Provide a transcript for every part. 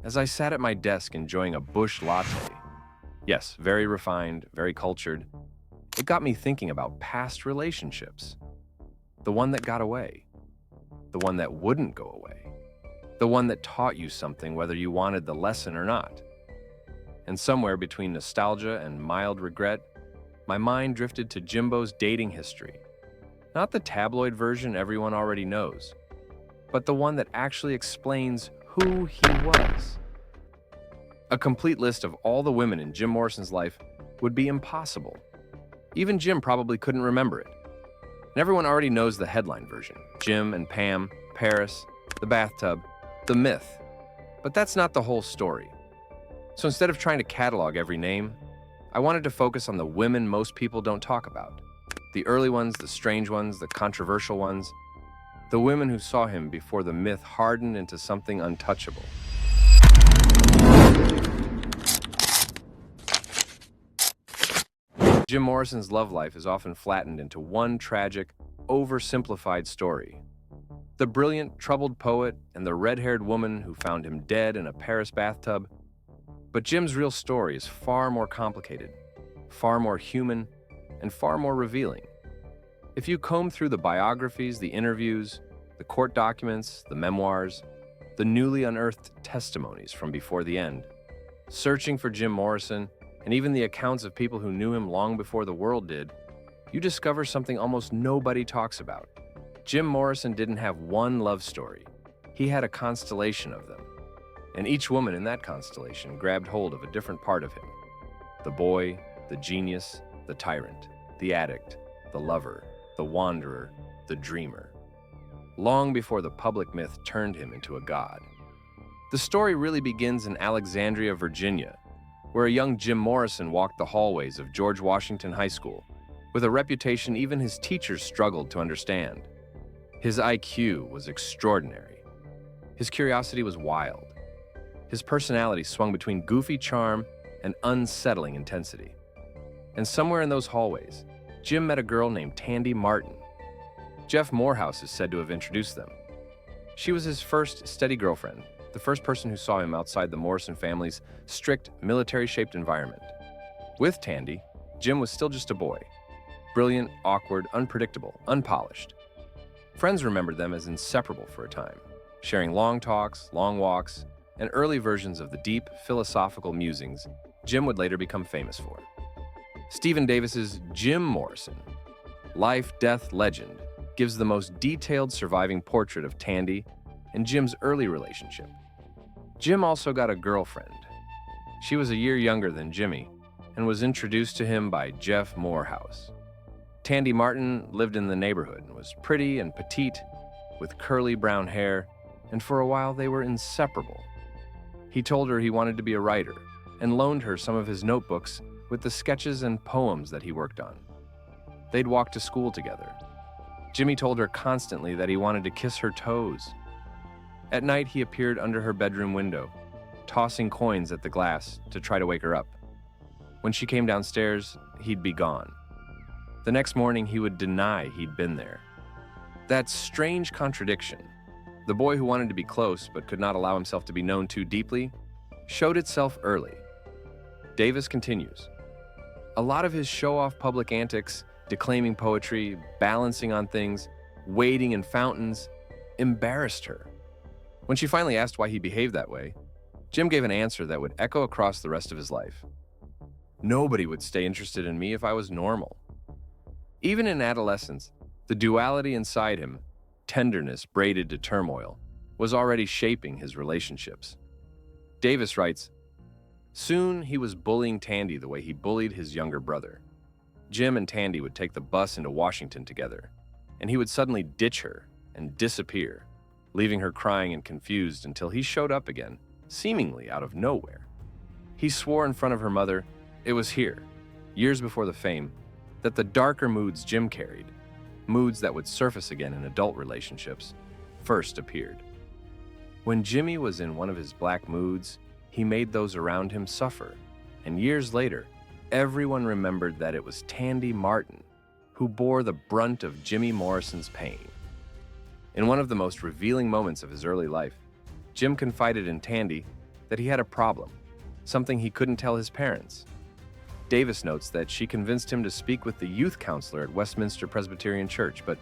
As I sat at my desk enjoying a Busch Latte, yes, very refined, very cultured, it got me thinking about past relationships. The one that got away, the one that wouldn't go away, the one that taught you something whether you wanted the lesson or not. And somewhere between nostalgia and mild regret, my mind drifted to Jimbo's dating history. Not the tabloid version everyone already knows, but the one that actually explains who he was. A complete list of all the women in Jim Morrison's life would be impossible. Even Jim probably couldn't remember it. And everyone already knows the headline version: Jim and Pam, Paris, the bathtub, the myth. But that's not the whole story. So instead of trying to catalog every name, I wanted to focus on the women most people don't talk about. The early ones, the strange ones, the controversial ones. The women who saw him before the myth hardened into something untouchable. Jim Morrison's love life is often flattened into one tragic, oversimplified story. The brilliant, troubled poet and the red-haired woman who found him dead in a Paris bathtub. But Jim's real story is far more complicated, far more human, and far more revealing. If you comb through the biographies, the interviews, the court documents, the memoirs, the newly unearthed testimonies from before the end, searching for Jim Morrison, and even the accounts of people who knew him long before the world did, you discover something almost nobody talks about. Jim Morrison didn't have one love story. He had a constellation of them. And each woman in that constellation grabbed hold of a different part of him. The boy, the genius, the tyrant, the addict, the lover, the wanderer, the dreamer. Long before the public myth turned him into a god. The story really begins in Alexandria, Virginia, where a young Jim Morrison walked the hallways of George Washington High School with a reputation even his teachers struggled to understand. His IQ was extraordinary. His curiosity was wild. His personality swung between goofy charm and unsettling intensity. And somewhere in those hallways, Jim met a girl named Tandy Martin. Jeff Morehouse is said to have introduced them. She was his first steady girlfriend, the first person who saw him outside the Morrison family's strict, military-shaped environment. With Tandy, Jim was still just a boy. Brilliant, awkward, unpredictable, unpolished. Friends remembered them as inseparable for a time, sharing long talks, long walks, and early versions of the deep, philosophical musings Jim would later become famous for. Stephen Davis's Jim Morrison, Life, Death, Legend, gives the most detailed surviving portrait of Tandy and Jim's early relationship. Jim also got a girlfriend. She was a year younger than Jimmy and was introduced to him by Jeff Morehouse. Tandy Martin lived in the neighborhood and was pretty and petite, with curly brown hair, and for a while they were inseparable. He told her he wanted to be a writer and loaned her some of his notebooks with the sketches and poems that he worked on. They'd walk to school together. Jimmy told her constantly that he wanted to kiss her toes. At night, he appeared under her bedroom window, tossing coins at the glass to try to wake her up. When she came downstairs, he'd be gone. The next morning, he would deny he'd been there. That strange contradiction, the boy who wanted to be close but could not allow himself to be known too deeply, showed itself early. Davis continues. A lot of his show-off public antics, declaiming poetry, balancing on things, wading in fountains, embarrassed her. When she finally asked why he behaved that way, Jim gave an answer that would echo across the rest of his life. Nobody would stay interested in me if I was normal. Even in adolescence, the duality inside him, tenderness braided to turmoil, was already shaping his relationships. Davis writes, soon he was bullying Tandy the way he bullied his younger brother. Jim and Tandy would take the bus into Washington together, and he would suddenly ditch her and disappear, leaving her crying and confused until he showed up again, seemingly out of nowhere. He swore in front of her mother it was here, years before the fame, that the darker moods Jim carried, moods that would surface again in adult relationships, first appeared. When Jimmy was in one of his black moods, he made those around him suffer, and years later, everyone remembered that it was Tandy Martin who bore the brunt of Jimmy Morrison's pain. In one of the most revealing moments of his early life, Jim confided in Tandy that he had a problem, something he couldn't tell his parents. Davis notes that she convinced him to speak with the youth counselor at Westminster Presbyterian Church, but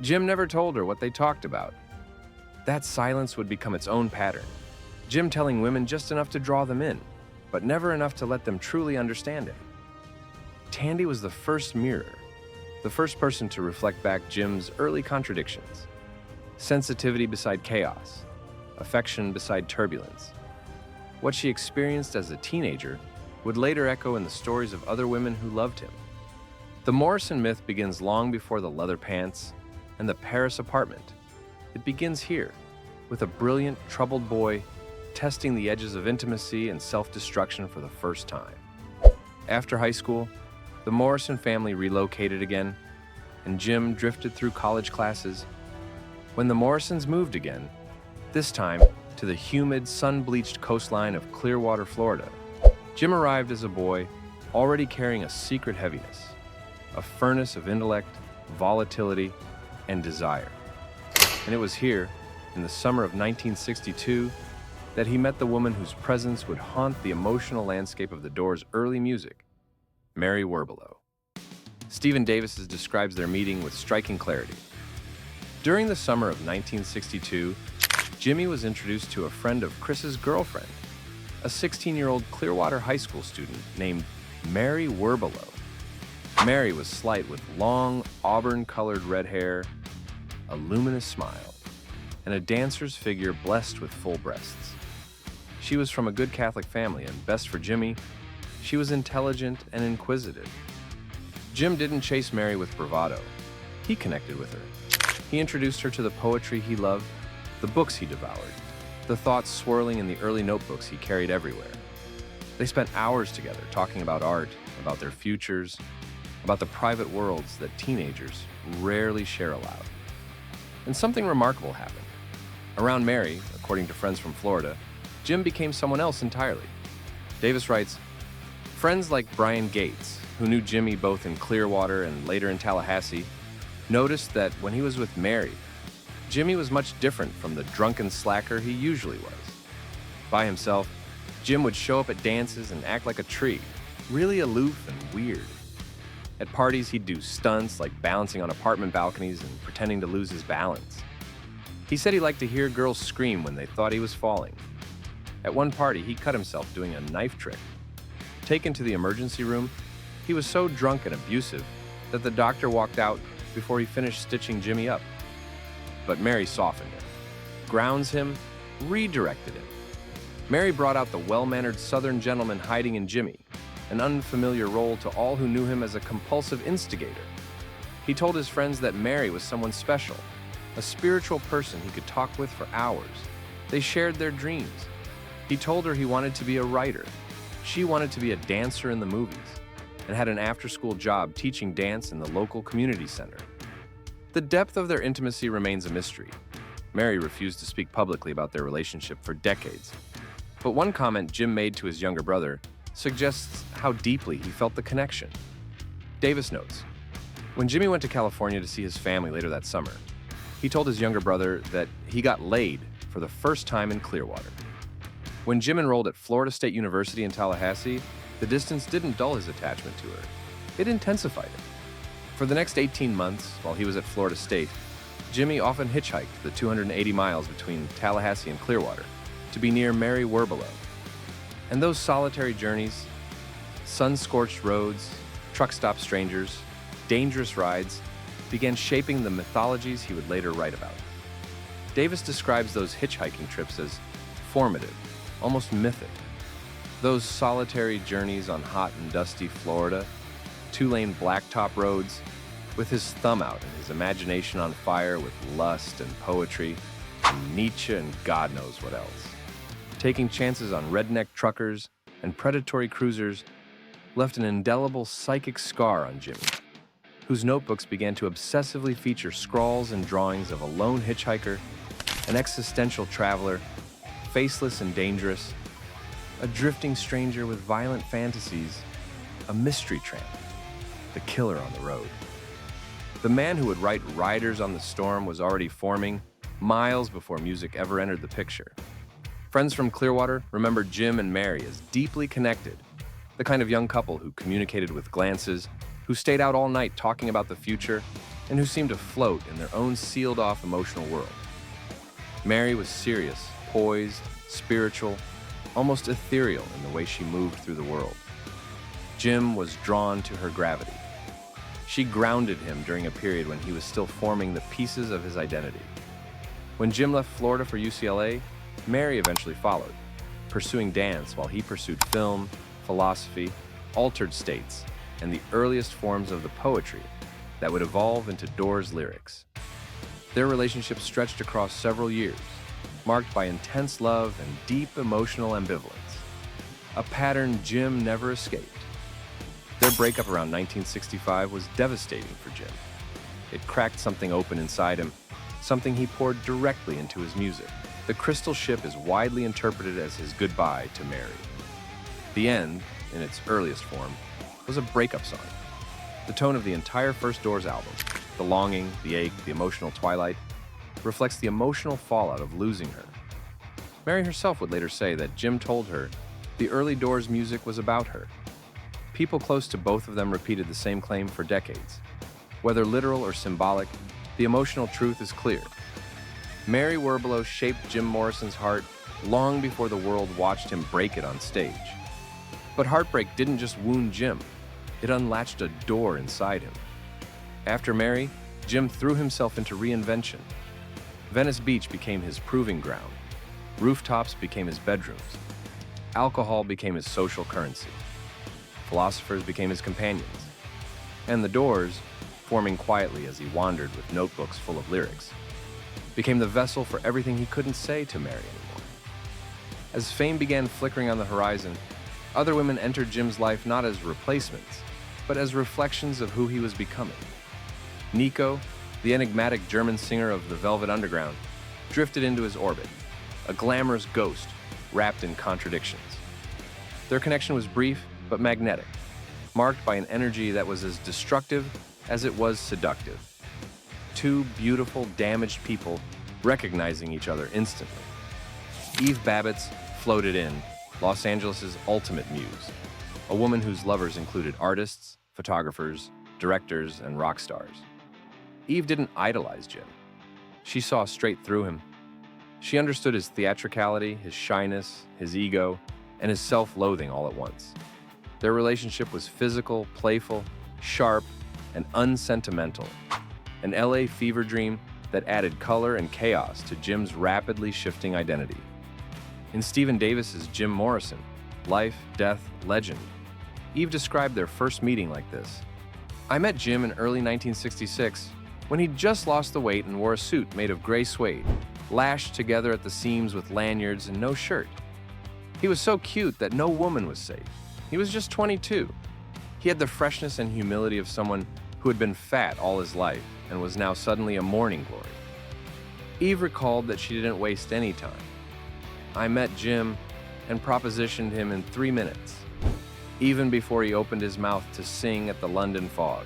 Jim never told her what they talked about. That silence would become its own pattern, Jim telling women just enough to draw them in, but never enough to let them truly understand him. Tandy was the first mirror, the first person to reflect back Jim's early contradictions. Sensitivity beside chaos, affection beside turbulence. What she experienced as a teenager would later echo in the stories of other women who loved him. The Morrison myth begins long before the leather pants and the Paris apartment. It begins here, with a brilliant, troubled boy testing the edges of intimacy and self-destruction for the first time. After high school, the Morrison family relocated again, and Jim drifted through college classes. When the Morrisons moved again, this time to the humid, sun-bleached coastline of Clearwater, Florida, Jim arrived as a boy already carrying a secret heaviness, a furnace of intellect, volatility, and desire. And it was here, in the summer of 1962, that he met the woman whose presence would haunt the emotional landscape of the Doors' early music, Mary Werbelow. Stephen Davis describes their meeting with striking clarity. During the summer of 1962, Jimmy was introduced to a friend of Chris's girlfriend, a 16-year-old Clearwater High School student named Mary Werbelow. Mary was slight with long, auburn-colored red hair, a luminous smile, and a dancer's figure blessed with full breasts. She was from a good Catholic family, and best for Jimmy, she was intelligent and inquisitive. Jim didn't chase Mary with bravado. He connected with her. He introduced her to the poetry he loved, the books he devoured, the thoughts swirling in the early notebooks he carried everywhere. They spent hours together talking about art, about their futures, about the private worlds that teenagers rarely share aloud. And something remarkable happened. Around Mary, according to friends from Florida, Jim became someone else entirely. Davis writes, "Friends like Brian Gates, who knew Jimmy both in Clearwater and later in Tallahassee, noticed that when he was with Mary, Jimmy was much different from the drunken slacker he usually was. By himself, Jim would show up at dances and act like a tree, really aloof and weird. At parties, he'd do stunts like balancing on apartment balconies and pretending to lose his balance. He said he liked to hear girls scream when they thought he was falling. At one party, he cut himself doing a knife trick. Taken to the emergency room, he was so drunk and abusive that the doctor walked out before he finished stitching Jimmy up. But Mary softened him, grounds him, redirected him. Mary brought out the well-mannered Southern gentleman hiding in Jimmy, an unfamiliar role to all who knew him as a compulsive instigator. He told his friends that Mary was someone special, a spiritual person he could talk with for hours. They shared their dreams. He told her he wanted to be a writer. She wanted to be a dancer in the movies, and had an after-school job teaching dance in the local community center. The depth of their intimacy remains a mystery. Mary refused to speak publicly about their relationship for decades. But one comment Jim made to his younger brother suggests how deeply he felt the connection. Davis notes, when Jimmy went to California to see his family later that summer, he told his younger brother that he got laid for the first time in Clearwater. When Jim enrolled at Florida State University in Tallahassee, the distance didn't dull his attachment to her. It intensified it. For the next 18 months, while he was at Florida State, Jimmy often hitchhiked the 280 miles between Tallahassee and Clearwater to be near Mary Werbelow. And those solitary journeys, sun-scorched roads, truck-stop strangers, dangerous rides, began shaping the mythologies he would later write about. Davis describes those hitchhiking trips as formative, almost mythic. Those solitary journeys on hot and dusty Florida, two-lane blacktop roads, with his thumb out and his imagination on fire with lust and poetry, and Nietzsche and God knows what else. Taking chances on redneck truckers and predatory cruisers left an indelible psychic scar on Jimmy, whose notebooks began to obsessively feature scrawls and drawings of a lone hitchhiker, an existential traveler, faceless and dangerous, a drifting stranger with violent fantasies, a mystery tramp, the killer on the road. The man who would write Riders on the Storm was already forming miles before music ever entered the picture. Friends from Clearwater remember Jim and Mary as deeply connected, the kind of young couple who communicated with glances, who stayed out all night talking about the future, and who seemed to float in their own sealed-off emotional world. Mary was serious, poised, spiritual, almost ethereal in the way she moved through the world. Jim was drawn to her gravity. She grounded him during a period when he was still forming the pieces of his identity. When Jim left Florida for UCLA, Mary eventually followed, pursuing dance while he pursued film, philosophy, altered states, and the earliest forms of the poetry that would evolve into Doors lyrics. Their relationship stretched across several years, marked by intense love and deep emotional ambivalence, a pattern Jim never escaped. Their breakup around 1965 was devastating for Jim. It cracked something open inside him, something he poured directly into his music. The Crystal Ship is widely interpreted as his goodbye to Mary. The End, in its earliest form, was a breakup song. The tone of the entire first Doors album, the longing, the ache, the emotional twilight, reflects the emotional fallout of losing her. Mary herself would later say that Jim told her the early Doors music was about her. People close to both of them repeated the same claim for decades. Whether literal or symbolic, the emotional truth is clear. Mary Werbelow shaped Jim Morrison's heart long before the world watched him break it on stage. But heartbreak didn't just wound Jim, it unlatched a door inside him. After Mary, Jim threw himself into reinvention. Venice Beach became his proving ground. Rooftops became his bedrooms. Alcohol became his social currency. Philosophers became his companions. And the Doors, forming quietly as he wandered with notebooks full of lyrics, became the vessel for everything he couldn't say to Mary anymore. As fame began flickering on the horizon, other women entered Jim's life not as replacements, but as reflections of who he was becoming. Nico, the enigmatic German singer of the Velvet Underground, drifted into his orbit, a glamorous ghost wrapped in contradictions. Their connection was brief but magnetic, marked by an energy that was as destructive as it was seductive. Two beautiful, damaged people recognizing each other instantly. Eve Babbitt's floated in, Los Angeles' ultimate muse, a woman whose lovers included artists, photographers, directors, and rock stars. Eve didn't idolize Jim. She saw straight through him. She understood his theatricality, his shyness, his ego, and his self-loathing all at once. Their relationship was physical, playful, sharp, and unsentimental, an LA fever dream that added color and chaos to Jim's rapidly shifting identity. In Stephen Davis's Jim Morrison, Life, Death, Legend, Eve described their first meeting like this. I met Jim in early 1966 when he'd just lost the weight and wore a suit made of gray suede, lashed together at the seams with lanyards and no shirt. He was so cute that no woman was safe. He was just 22. He had the freshness and humility of someone who had been fat all his life and was now suddenly a morning glory. Eve recalled that she didn't waste any time. I met Jim and propositioned him in 3 minutes, even before he opened his mouth to sing at the London fog.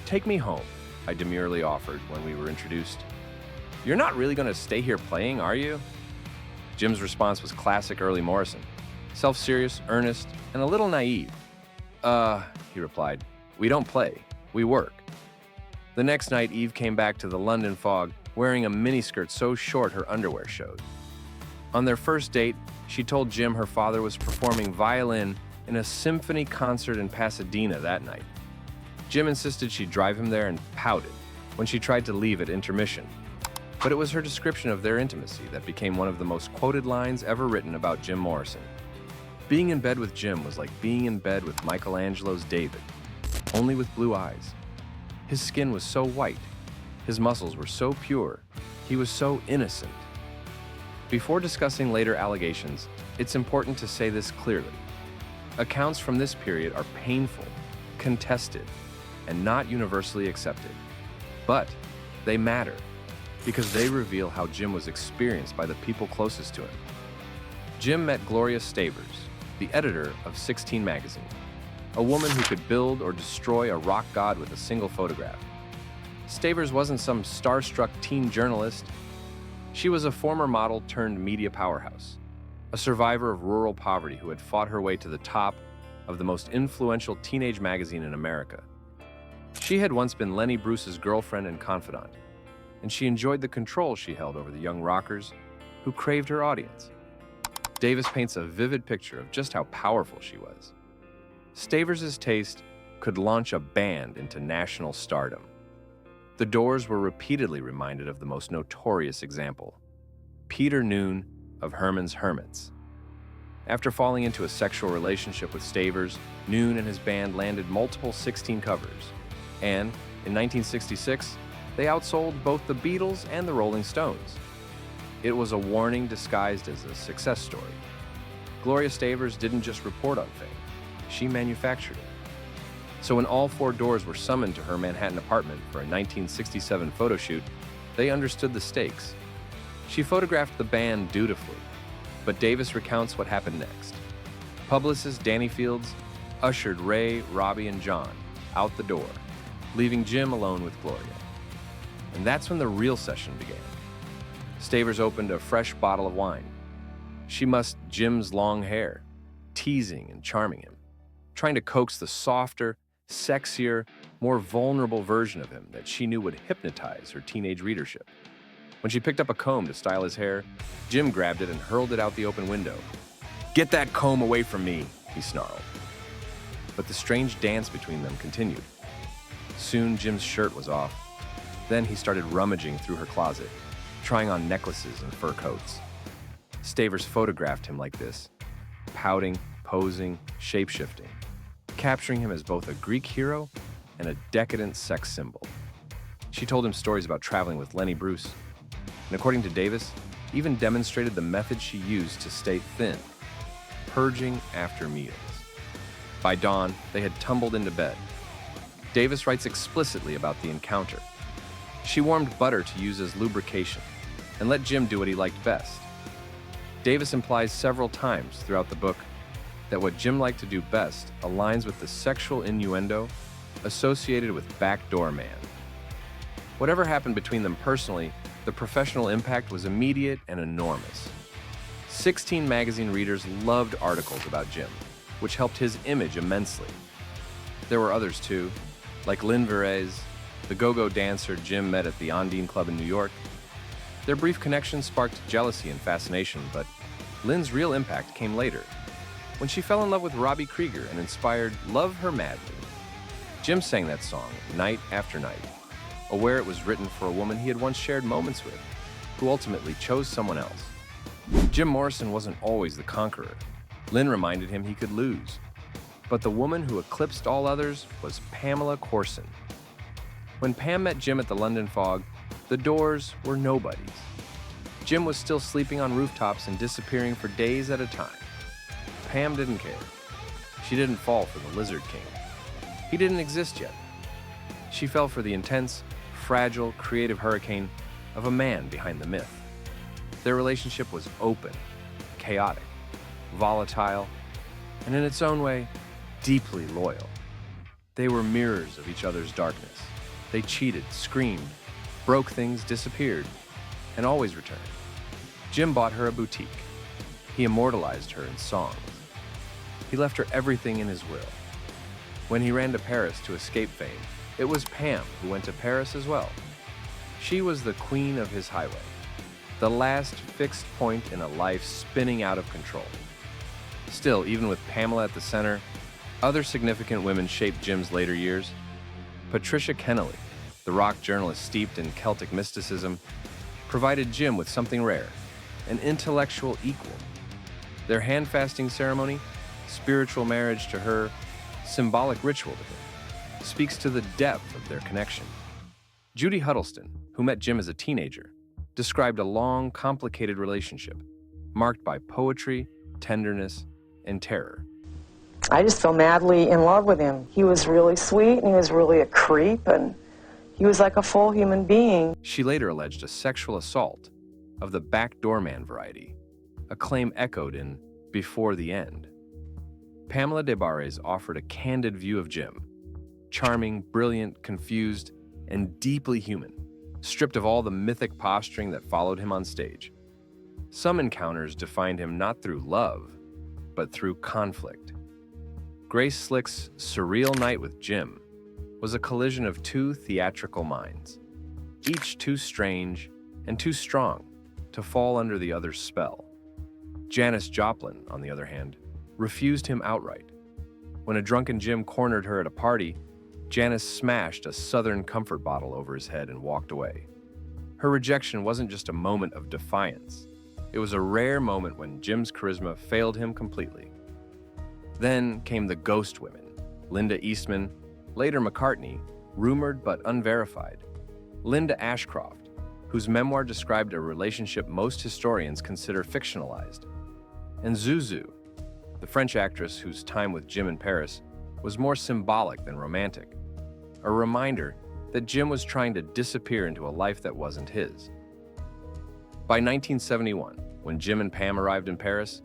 Take me home, I demurely offered when we were introduced. You're not really going to stay here playing, are you? Jim's response was classic early Morrison, self-serious, earnest, and a little naive. He replied, we don't play, we work. The next night, Eve came back to the London fog wearing a miniskirt so short her underwear showed. On their first date, she told Jim her father was performing violin in a symphony concert in Pasadena that night. Jim insisted she drive him there and pouted when she tried to leave at intermission. But it was her description of their intimacy that became one of the most quoted lines ever written about Jim Morrison. Being in bed with Jim was like being in bed with Michelangelo's David, only with blue eyes. His skin was so white, his muscles were so pure, he was so innocent. Before discussing later allegations, it's important to say this clearly. Accounts from this period are painful, contested, and not universally accepted. But they matter because they reveal how Jim was experienced by the people closest to him. Jim met Gloria Stavers, the editor of 16 magazine, a woman who could build or destroy a rock god with a single photograph. Stavers wasn't some starstruck teen journalist. She was a former model turned media powerhouse, a survivor of rural poverty who had fought her way to the top of the most influential teenage magazine in America. She had once been Lenny Bruce's girlfriend and confidant, and she enjoyed the control she held over the young rockers who craved her audience. Davis paints a vivid picture of just how powerful she was. Stavers' taste could launch a band into national stardom. The Doors were repeatedly reminded of the most notorious example, Peter Noone of Herman's Hermits. After falling into a sexual relationship with Stavers, Noone and his band landed multiple 16 covers, and in 1966, they outsold both the Beatles and the Rolling Stones. It was a warning disguised as a success story. Gloria Stavers didn't just report on fame, she manufactured it. So when all four Doors were summoned to her Manhattan apartment for a 1967 photo shoot, they understood the stakes. She photographed the band dutifully, but Davis recounts what happened next. Publicist Danny Fields ushered Ray, Robbie, and John out the door, leaving Jim alone with Gloria. And that's when the real session began. Stavers opened a fresh bottle of wine. She mussed Jim's long hair, teasing and charming him, trying to coax the softer, sexier, more vulnerable version of him that she knew would hypnotize her teenage readership. When she picked up a comb to style his hair, Jim grabbed it and hurled it out the open window. "Get that comb away from me," he snarled. But the strange dance between them continued. Soon Jim's shirt was off. Then he started rummaging through her closet, trying on necklaces and fur coats. Stavers photographed him like this, pouting, posing, shape-shifting, capturing him as both a Greek hero and a decadent sex symbol. She told him stories about traveling with Lenny Bruce, and according to Davis, even demonstrated the method she used to stay thin, purging after meals. By dawn, they had tumbled into bed. Davis writes explicitly about the encounter. She warmed butter to use as lubrication and let Jim do what he liked best. Davis implies several times throughout the book that what Jim liked to do best aligns with the sexual innuendo associated with backdoor man. Whatever happened between them personally, the professional impact was immediate and enormous. 16 magazine readers loved articles about Jim, which helped his image immensely. There were others too, like Lynn Verez, the go-go dancer Jim met at the Ondine Club in New York. Their brief connection sparked jealousy and fascination, but Lynn's real impact came later, when she fell in love with Robbie Krieger and inspired Love Her Madly. Jim sang that song night after night, aware it was written for a woman he had once shared moments with, who ultimately chose someone else. Jim Morrison wasn't always the conqueror. Lynn reminded him he could lose. But the woman who eclipsed all others was Pamela Corson. When Pam met Jim at the London Fog, the Doors were nobodies. Jim was still sleeping on rooftops and disappearing for days at a time. Pam didn't care. She didn't fall for the Lizard King. He didn't exist yet. She fell for the intense, fragile, creative hurricane of a man behind the myth. Their relationship was open, chaotic, volatile, and in its own way, deeply loyal. They were mirrors of each other's darkness. They cheated, screamed, broke things, disappeared, and always returned. Jim bought her a boutique. He immortalized her in songs. He left her everything in his will. When he ran to Paris to escape fame, it was Pam who went to Paris as well. She was the queen of his highway, the last fixed point in a life spinning out of control. Still, even with Pamela at the center, other significant women shaped Jim's later years. Patricia Kennelly, the rock journalist steeped in Celtic mysticism, provided Jim with something rare, an intellectual equal. Their hand-fasting ceremony, spiritual marriage to her, symbolic ritual to him, speaks to the depth of their connection. Judy Huddleston, who met Jim as a teenager, described a long, complicated relationship, marked by poetry, tenderness, and terror. I just fell madly in love with him. He was really sweet, and he was really a creep, and he was like a full human being. She later alleged a sexual assault of the backdoor man variety, a claim echoed in Before the End. Pamela Des Barres offered a candid view of Jim, charming, brilliant, confused, and deeply human, stripped of all the mythic posturing that followed him on stage. Some encounters defined him not through love, but through conflict. Grace Slick's surreal night with Jim was a collision of two theatrical minds, each too strange and too strong to fall under the other's spell. Janis Joplin, on the other hand, refused him outright. When a drunken Jim cornered her at a party, Janis smashed a Southern Comfort bottle over his head and walked away. Her rejection wasn't just a moment of defiance. It was a rare moment when Jim's charisma failed him completely. Then came the ghost women, Linda Eastman, later McCartney, rumored but unverified, Linda Ashcroft, whose memoir described a relationship most historians consider fictionalized, and Zuzu, the French actress whose time with Jim in Paris was more symbolic than romantic, a reminder that Jim was trying to disappear into a life that wasn't his. By 1971, when Jim and Pam arrived in Paris,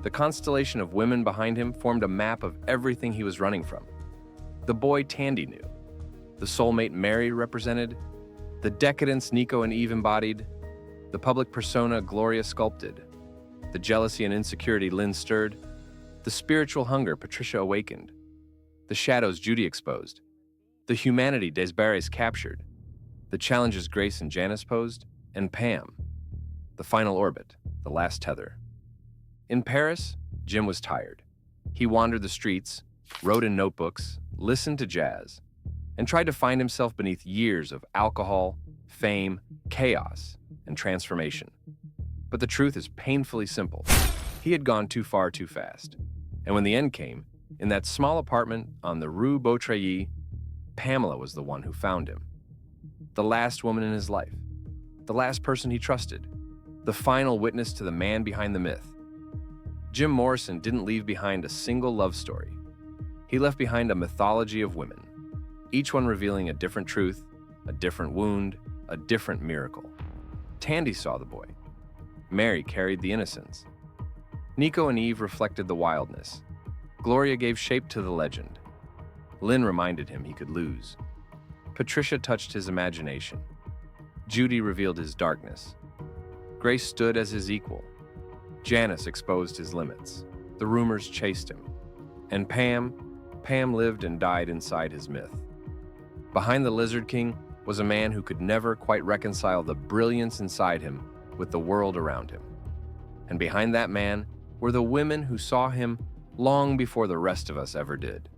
the constellation of women behind him formed a map of everything he was running from. The boy Tandy knew, the soulmate Mary represented, the decadence Nico and Eve embodied, the public persona Gloria sculpted, the jealousy and insecurity Lynn stirred, the spiritual hunger Patricia awakened, the shadows Judy exposed, the humanity Desbarres captured, the challenges Grace and Janis posed, and Pam, the final orbit, the last tether. In Paris, Jim was tired. He wandered the streets, wrote in notebooks, listened to jazz, and tried to find himself beneath years of alcohol, fame, chaos, and transformation. But the truth is painfully simple. He had gone too far too fast. And when the end came, in that small apartment on the Rue Beautreillis, Pamela was the one who found him. The last woman in his life. The last person he trusted. The final witness to the man behind the myth. Jim Morrison didn't leave behind a single love story. He left behind a mythology of women, each one revealing a different truth, a different wound, a different miracle. Tandy saw the boy. Mary carried the innocence. Nico and Eve reflected the wildness. Gloria gave shape to the legend. Lynn reminded him he could lose. Patricia touched his imagination. Judy revealed his darkness. Grace stood as his equal. Janis exposed his limits. The rumors chased him. And Pam lived and died inside his myth. Behind the Lizard King was a man who could never quite reconcile the brilliance inside him with the world around him. And behind that man were the women who saw him long before the rest of us ever did.